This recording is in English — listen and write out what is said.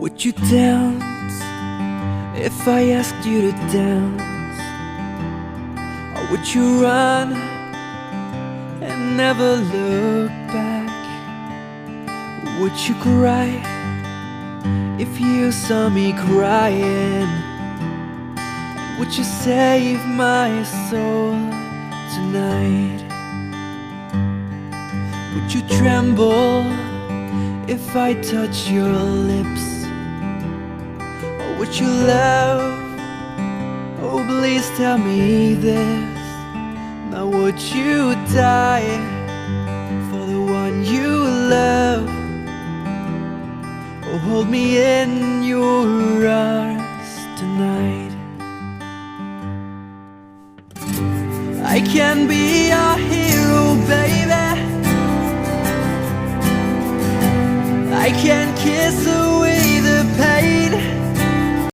Would you dance if I asked you to dance? Or would you run and never look back? Would you cry if you saw me crying? Would you save my soul tonight? Would you tremble if I touch your lips? Or would you love? Oh, please tell me this. Now would you die for the one you love? Oh, hold me in your arms tonight. I can be your hero, baby. I can kiss away